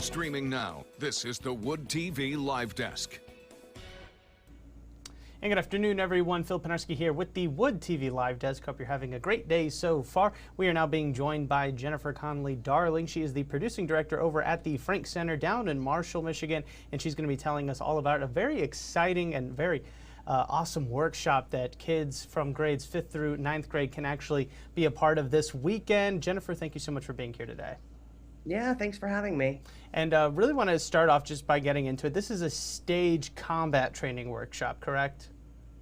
Streaming now, this is the Wood TV Live Desk. And good afternoon, everyone. Phil Penarski here with the Wood TV Live Desk. Hope you're having a great day so far. We are now being joined by Jennifer Connelly-Darling. She is the producing director over at the Franke Center down in Marshall, Michigan, and she's going to be telling us all about a very exciting and very awesome workshop that kids from grades 5th through 9th grade can actually be a part of this weekend. Jennifer, thank you so much for being here today. Yeah, thanks for having me. And really want to start off just by getting into it. This is a stage combat training workshop, correct?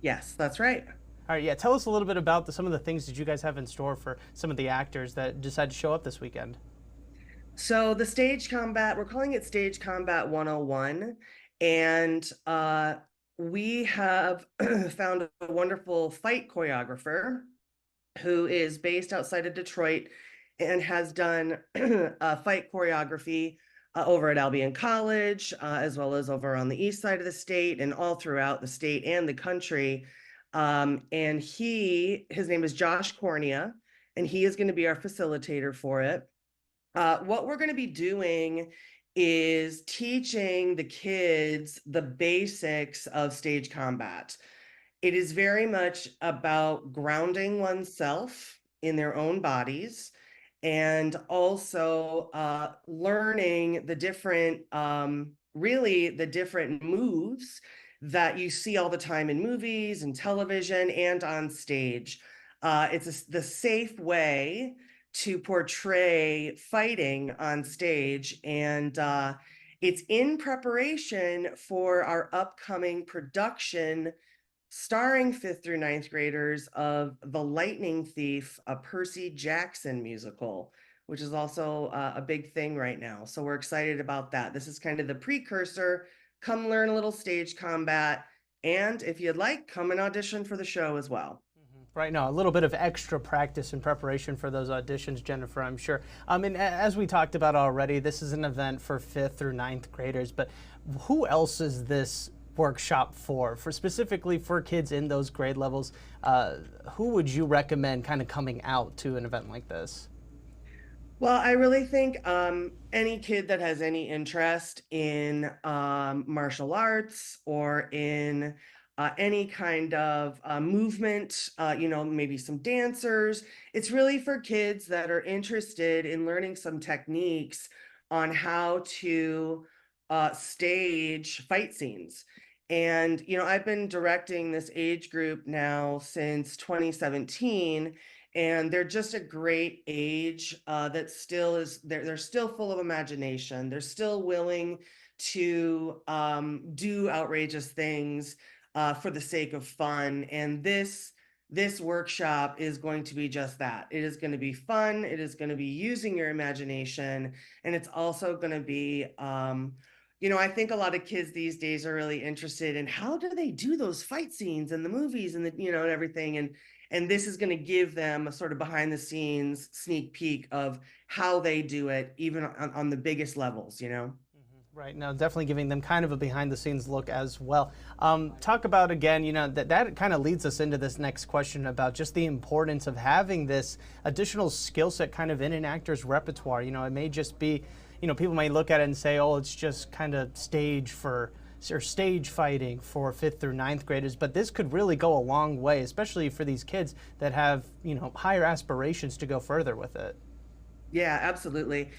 Yes, that's right. All right, yeah, tell us a little bit about some of the things that you guys have in store for some of the actors that decided to show up this weekend. So the stage combat, we're calling it Stage Combat 101, and we have found a wonderful fight choreographer who is based outside of Detroit and has done fight choreography over at Albion College, as well as over on the east side of the state and all throughout the state and the country. And his name is Josh Cornea, and he is going to be our facilitator for it. What we're going to be doing is teaching the kids the basics of stage combat. It is very much about grounding oneself in their own bodies, and also learning the different, really the different moves that you see all the time in movies and television and on stage. It's the safe way to portray fighting on stage, and it's in preparation for our upcoming production starring 5th through 9th graders of The Lightning Thief, a Percy Jackson musical, which is also a big thing right now. So we're excited about that. This is kind of the precursor. Come learn a little stage combat, and if you'd like, come and audition for the show as well. Right now, a little bit of extra practice and preparation for those auditions, Jennifer, I'm sure. And as we talked about already, this is an event for 5th through 9th graders, but who else is this workshop for specifically for kids in those grade levels? Who would you recommend kind of coming out to an event like this? Well, I really think any kid that has any interest in martial arts or in any kind of movement, maybe some dancers. It's really for kids that are interested in learning some techniques on how to stage fight scenes. And, I've been directing this age group now since 2017, and they're just a great age that still is, they're still full of imagination. They're still willing to do outrageous things for the sake of fun. And this workshop is going to be just that. It is going to be fun. It is going to be using your imagination. And it's also going to be, I think a lot of kids these days are really interested in how do they do those fight scenes in the movies and and everything. And this is going to give them a sort of behind the scenes sneak peek of how they do it, even on the biggest levels, Right, now definitely giving them kind of a behind-the-scenes look as well. Talk about, again, that kind of leads us into this next question about just the importance of having this additional skill set kind of in an actor's repertoire. It may just be, people may look at it and say, oh, it's just kind of stage fighting for 5th through 9th graders, but this could really go a long way, especially for these kids that have, higher aspirations to go further with it. Yeah, absolutely.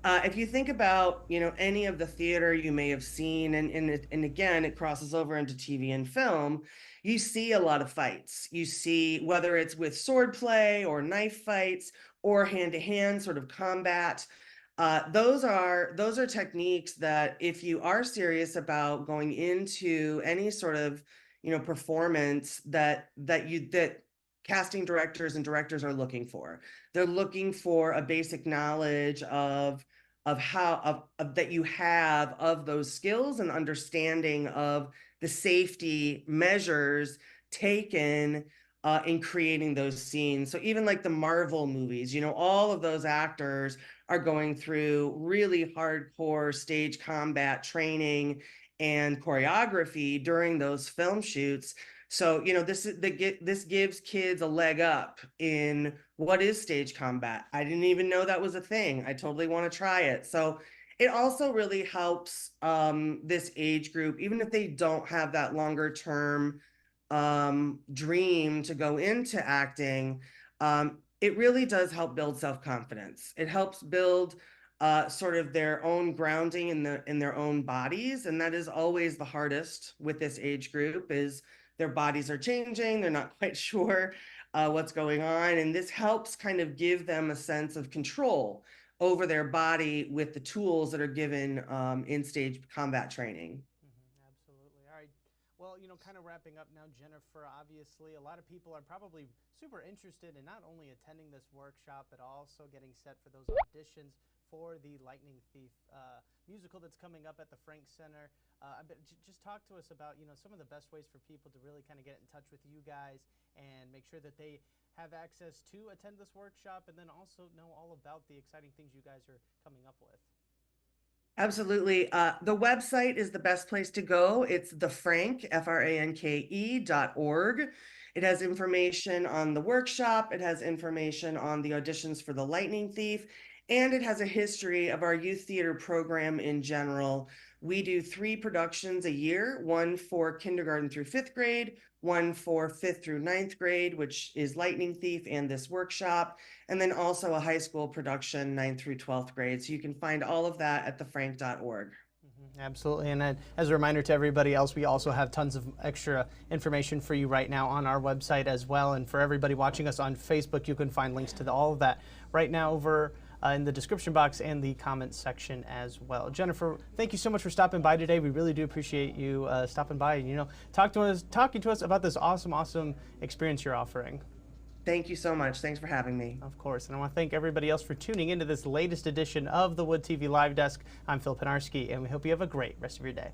If you think about, any of the theater you may have seen, and again, it crosses over into TV and film, you see a lot of fights. You see whether it's with sword play or knife fights or hand-to-hand sort of combat. Those are techniques that if you are serious about going into any sort of, performance that casting directors and directors are looking for. They're looking for a basic knowledge of how that you have of those skills and understanding of the safety measures taken in creating those scenes. So even like the Marvel movies, all of those actors are going through really hardcore stage combat training and choreography during those film shoots. So, this gives kids a leg up in what is stage combat. I didn't even know that was a thing. I totally want to try it. So It also really helps this age group, even if they don't have that longer term dream to go into acting. It really does help build self-confidence. It helps build sort of their own grounding in their own bodies, and that is always the hardest with this age group. Is their bodies are changing, they're not quite sure what's going on, and this helps kind of give them a sense of control over their body with the tools that are given in stage combat training. Absolutely. All right. Well, kind of wrapping up now, Jennifer, obviously, a lot of people are probably super interested in not only attending this workshop, but also getting set for those auditions for the Lightning Thief musical that's coming up at the Franke Center. But just talk to us about, some of the best ways for people to really kind of get in touch with you guys and make sure that they have access to attend this workshop, and then also know all about the exciting things you guys are coming up with. Absolutely. The website is the best place to go. It's thefranke, FRANKE.org. It has information on the workshop. It has information on the auditions for the Lightning Thief, and it has a history of our youth theater program in general. We do 3 productions a year, one for kindergarten through 5th grade, one for 5th through 9th grade, which is Lightning Thief and this workshop, and then also a high school production, 9th through 12th grade. So you can find all of that at thefranke.org. Absolutely. And as a reminder to everybody else, we also have tons of extra information for you right now on our website as well. And for everybody watching us on Facebook, you can find links to all of that right now over in the description box and the comments section as well. Jennifer, thank you so much for stopping by today. We really do appreciate you stopping by and, talking to us about this awesome experience you're offering. Thank you so much. Thanks for having me. Of course. And I want to thank everybody else for tuning into this latest edition of the Wood TV Live Desk. I'm Phil Penarski, and we hope you have a great rest of your day.